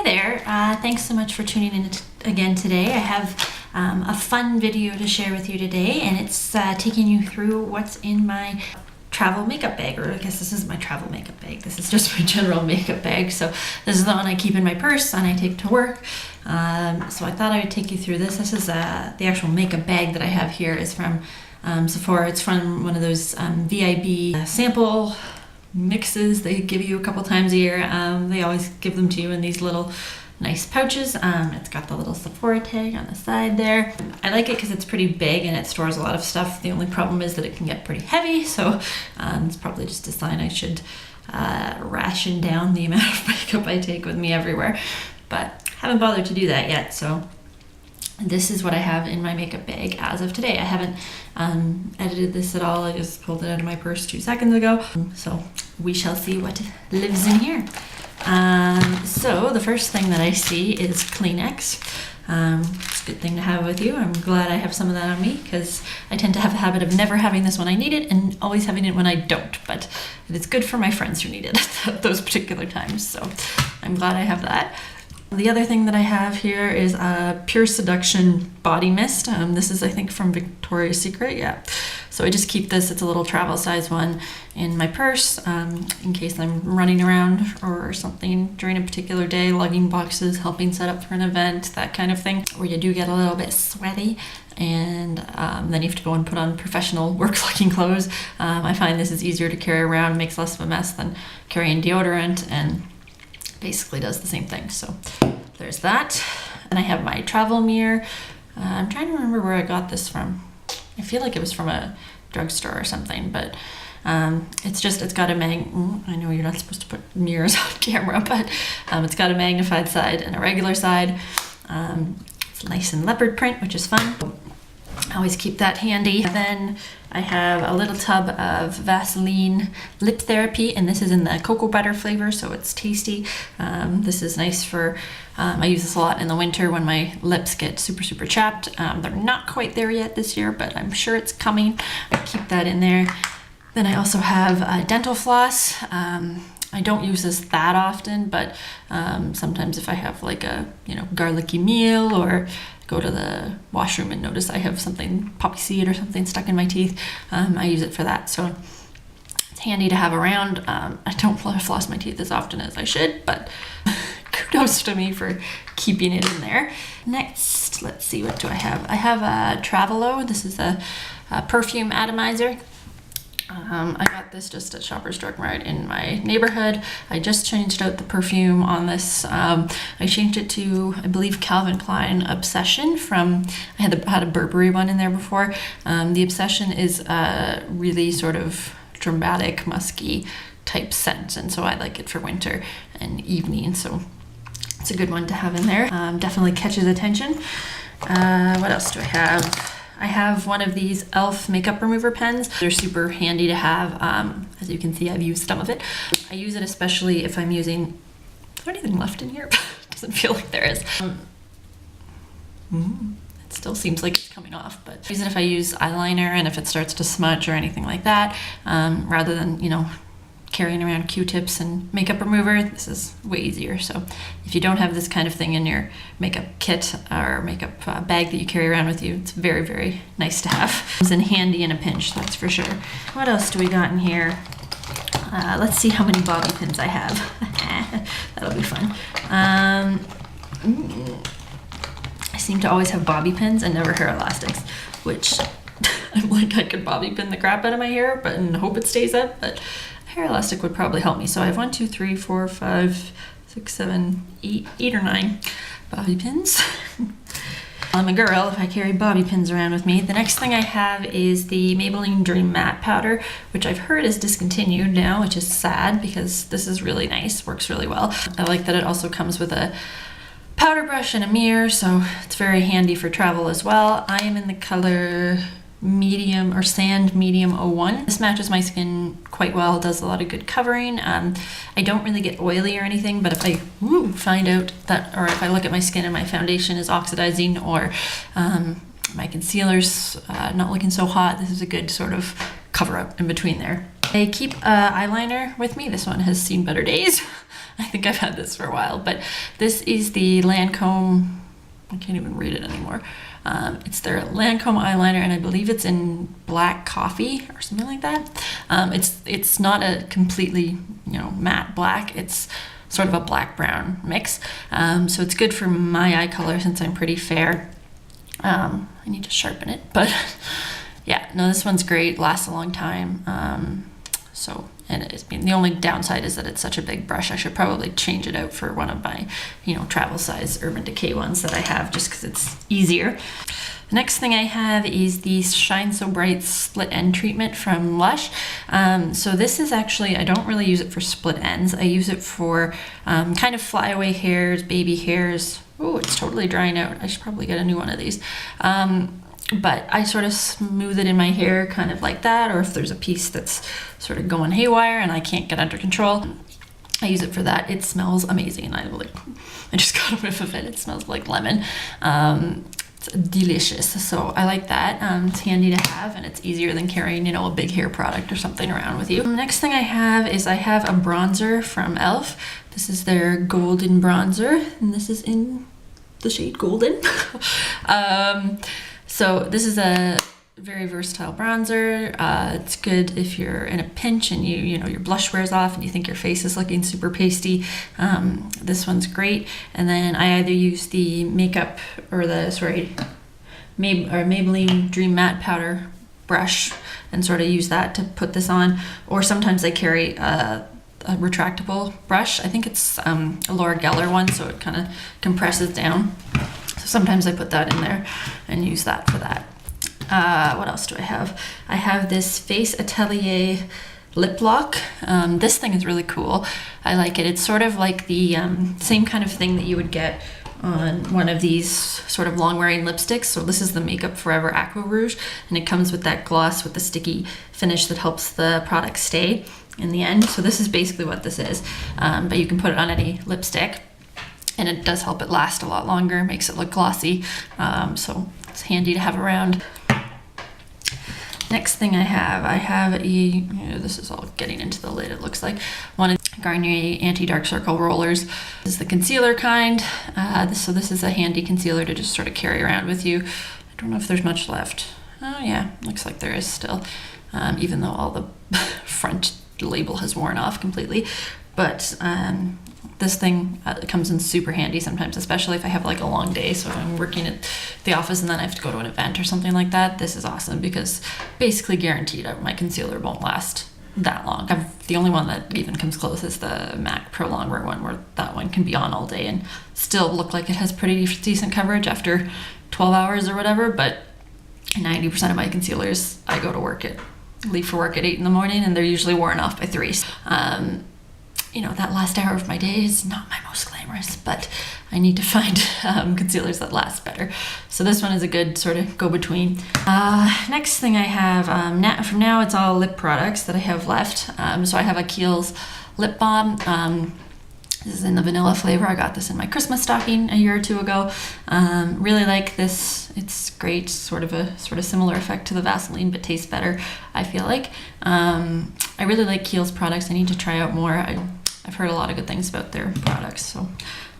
Hi there, thanks so much for tuning in again today. I have a fun video to share with you today, and it's taking you through what's in my travel makeup bag, or I guess this is my travel makeup bag. This is just my general makeup bag. So this is the one I keep in my purse and I take to work. So I thought I would take you through this. This is the actual makeup bag that I have here is from Sephora. It's from one of those VIB sample mixes they give you a couple times a year. They always give them to you in these little nice pouches. It's got the little Sephora tag on the side there. I like it because it's pretty big and it stores a lot of stuff. The only problem is that it can get pretty heavy, so it's probably just a sign I should ration down the amount of makeup I take with me everywhere, but haven't bothered to do that yet. So this is what I have in my makeup bag as of today. I haven't edited this at all. I just pulled it out of my purse 2 seconds ago. So we shall see what lives in here. So the first thing that I see is Kleenex. It's a good thing to have with you. I'm glad I have some of that on me because I tend to have a habit of never having this when I need it and always having it when I don't. But it's good for my friends who need it at those particular times. So I'm glad I have that. The other thing that I have here is a Pure Seduction Body Mist. This is, I think, from Victoria's Secret, yeah. So I just keep this, it's a little travel size one, in my purse in case I'm running around or something during a particular day, lugging boxes, helping set up for an event, that kind of thing, where you do get a little bit sweaty and then you have to go and put on professional work-looking clothes. I find this is easier to carry around, makes less of a mess than carrying deodorant, and basically does the same thing. So there's that. And I have my travel mirror. I'm trying to remember where I got this from. I feel like it was from a drugstore or something, but it's got a I know you're not supposed to put mirrors on camera, but it's got a magnified side and a regular side. It's nice in leopard print, which is fun. I always keep that handy. And then I have a little tub of Vaseline Lip Therapy, and this is in the cocoa butter flavor, so it's tasty. This is nice for, I use this a lot in the winter when my lips get super chapped. They're not quite there yet this year, but I'm sure it's coming. I keep that in there. Then I also have a dental floss. I don't use this that often, but sometimes if I have like a garlicky meal or go to the washroom and notice I have something, poppy seed or something stuck in my teeth, I use it for that. So it's handy to have around. I don't floss my teeth as often as I should, but kudos to me for keeping it in there. Next, let's see, what do I have? I have a Travelo. This is a perfume atomizer. I got this just at Shoppers Drug Mart in my neighborhood. I just changed out the perfume on this. I changed it to, I believe, Calvin Klein Obsession from, I had a Burberry one in there before. The Obsession is a really sort of dramatic, musky type scent, and so I like it for winter and evening, so it's a good one to have in there. Definitely catches attention. What else do I have? I have one of these e.l.f. makeup remover pens. They're super handy to have. As you can see, I've used some of it. I use it especially if I'm using, is there anything left in here? Doesn't feel like there is. It still seems like it's coming off, but I use it if I use eyeliner and if it starts to smudge or anything like that, rather than, carrying around Q-tips and makeup remover. This is way easier. So if you don't have this kind of thing in your makeup kit or makeup bag that you carry around with you, it's very nice to have. It's handy in a pinch, that's for sure. What else do we got in here? Let's see how many bobby pins I have. That'll be fun. I seem to always have bobby pins and never hair elastics, which I'm like, I could bobby pin the crap out of my hair but and hope it stays up, but hair elastic would probably help me. So I have 1, 2, 3, 4, 5, 6, 7, 8 or 9 bobby pins. I'm a girl if I carry bobby pins around with me. The next thing I have is the Maybelline Dream Matte Powder, which I've heard is discontinued now, which is sad because this is really nice, works really well. I like that it also comes with a powder brush and a mirror, so it's very handy for travel as well. I am in the color medium or sand medium 01. This matches my skin quite well, does a lot of good covering. I don't really get oily or anything, but if I find out that, or if I look at my skin and my foundation is oxidizing or my concealer's not looking so hot, this is a good sort of cover up in between there. I keep eyeliner with me. This one has seen better days. I think I've had this for a while, but this is the Lancome, I can't even read it anymore. It's their Lancome eyeliner, and I believe it's in black coffee or something like that. It's not a completely, matte black. It's sort of a black-brown mix. So it's good for my eye color since I'm pretty fair. I need to sharpen it, but yeah, no, this one's great. Lasts a long time. The only downside is that it's such a big brush. I should probably change it out for one of my, travel size Urban Decay ones that I have, just because it's easier. The next thing I have is the Shine So Bright Split End Treatment from Lush. So this is actually, I don't really use it for split ends. I use it for kind of flyaway hairs, baby hairs. Oh, it's totally drying out. I should probably get a new one of these. But I sort of smooth it in my hair kind of like that, or if there's a piece that's sort of going haywire and I can't get under control, I use it for that. It smells amazing. I just got a whiff of it. It smells like lemon. It's delicious. So I like that. It's handy to have, and it's easier than carrying, a big hair product or something around with you. The next thing I have is I have a bronzer from e.l.f. This is their golden bronzer, and this is in the shade golden. So this is a very versatile bronzer. It's good if you're in a pinch and your blush wears off and you think your face is looking super pasty. This one's great. And then I either use the makeup or Maybelline Dream Matte Powder brush and sort of use that to put this on. Or sometimes I carry a retractable brush. I think it's a Laura Geller one, so it kind of compresses down. So sometimes I put that in there and use that for that. What else do I have? I have this Face Atelier lip lock. This thing is really cool. I like it. It's sort of like the same kind of thing that you would get on one of these sort of long wearing lipsticks. So this is the Makeup Forever Aqua Rouge, and it comes with that gloss with the sticky finish that helps the product stay in the end. So this is basically what this is, but you can put it on any lipstick. And it does help it last a lot longer, makes it look glossy. So it's handy to have around. Next thing I have this is all getting into the lid, it looks like. One is Garnier Anti-Dark Circle Rollers. This is the concealer kind. So this is a handy concealer to just sort of carry around with you. I don't know if there's much left. Oh yeah, looks like there is still, even though all the front label has worn off completely. But this thing comes in super handy sometimes, especially if I have like a long day. So if I'm working at the office and then I have to go to an event or something like that, this is awesome because basically guaranteed my concealer won't last that long. The only one that even comes close is the MAC Pro Longwear one, where that one can be on all day and still look like it has pretty decent coverage after 12 hours or whatever. But 90% of my concealers, I go to leave for work at 8 in the morning and they're usually worn off by 3. That last hour of my day is not my most glamorous, but I need to find concealers that last better. So this one is a good sort of go-between. Next thing I have, from now it's all lip products that I have left. So I have a Kiehl's lip balm. This is in the vanilla flavor. I got this in my Christmas stocking a year or two ago. Really like this. It's great, sort of similar effect to the Vaseline, but tastes better, I feel like. I really like Kiehl's products. I need to try out more. I've heard a lot of good things about their products, so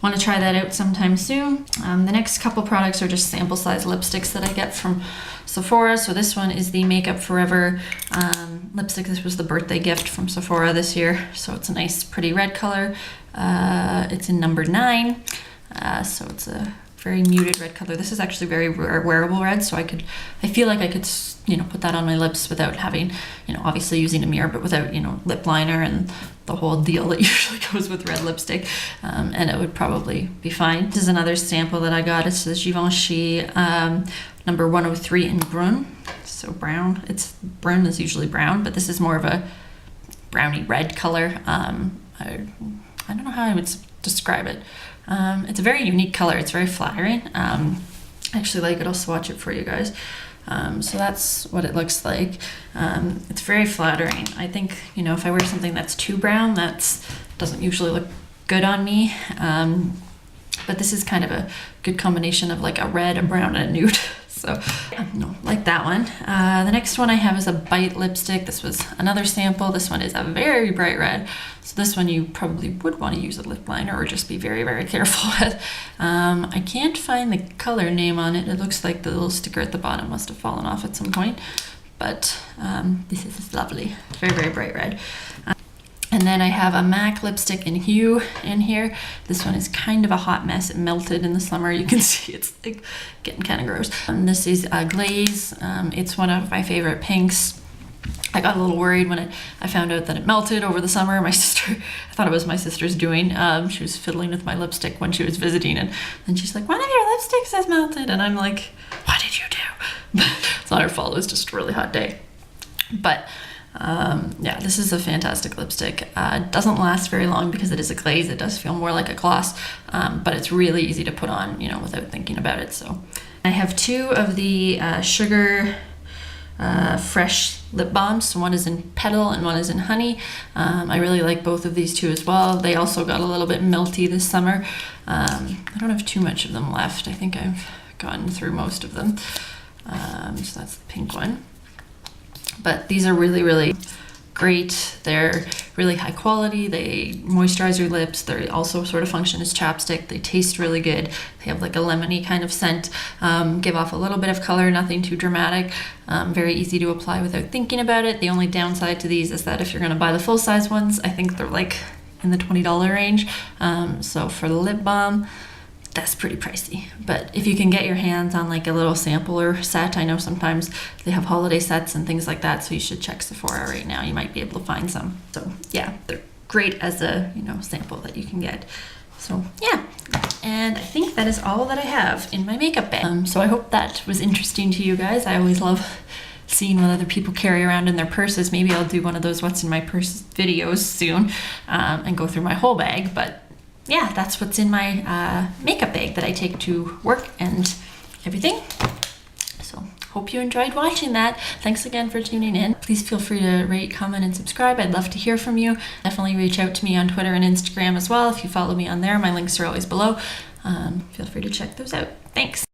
want to try that out sometime soon. The next couple products are just sample size lipsticks that I get from Sephora. So this one is the Makeup Forever lipstick. This was the birthday gift from Sephora this year. So it's a nice pretty red color. It's in number 9. So it's a very muted red color. This is actually very wearable red, so I feel like I could put that on my lips without having, obviously using a mirror, but without, lip liner and the whole deal that usually goes with red lipstick, and it would probably be fine. This is another sample that I got. It's the Givenchy number 103 in Brun. So brown. Brun is usually brown, but this is more of a browny red color. I don't know how I would describe it. It's a very unique color. It's very flattering. I actually like it. I'll swatch it for you guys. So that's what it looks like. It's very flattering. I think, if I wear something that's too brown, that doesn't usually look good on me. But this is kind of a good combination of like a red, a brown, and a nude. So, like that one. The next one I have is a Bite lipstick. This was another sample. This one is a very bright red. So this one you probably would want to use a lip liner or just be very, very careful with. I can't find the color name on it. It looks like the little sticker at the bottom must have fallen off at some point, but this is lovely. Very, very bright red. And then I have a MAC lipstick in Hue in here. This one is kind of a hot mess. It melted in the summer. You can see it's like getting kind of gross. This is Glaze. It's one of my favorite pinks. I got a little worried when I found out that it melted over the summer. My sister, I thought it was my sister's doing. She was fiddling with my lipstick when she was visiting, and she's like, "One of your lipsticks has melted." And I'm like, "What did you do?" It's not her fault. It was just a really hot day. But yeah, this is a fantastic lipstick. It doesn't last very long because it is a glaze. It does feel more like a gloss, but it's really easy to put on, you know, without thinking about it. So I have two of the Sugar Fresh lip balms. So one is in Petal and one is in Honey. I really like both of these two as well. They also got a little bit melty this summer. I don't have too much of them left. I think I've gotten through most of them. So that's the pink one. But these are really, really great. They're really high quality. They moisturize your lips. They also sort of function as chapstick. They taste really good. They have like a lemony kind of scent. Give off a little bit of color, nothing too dramatic. Very easy to apply without thinking about it. The only downside to these is that if you're gonna buy the full size ones, I think they're like in the $20 range. So for the lip balm, that's pretty pricey. But if you can get your hands on like a little sampler set, I know sometimes they have holiday sets and things like that, so you should check Sephora right now. You might be able to find some. So yeah, they're great as a, you know, sample that you can get. So yeah, and I think that is all that I have in my makeup bag. So I hope that was interesting to you guys. I always love seeing what other people carry around in their purses. Maybe I'll do one of those what's in my purse videos soon, and go through my whole bag. But yeah, that's what's in my makeup bag that I take to work and everything. So hope you enjoyed watching that. Thanks again for tuning in. Please feel free to rate, comment, and subscribe. I'd love to hear from you. Definitely reach out to me on Twitter and Instagram as well. If you follow me on there, my links are always below. Feel free to check those out. Thanks.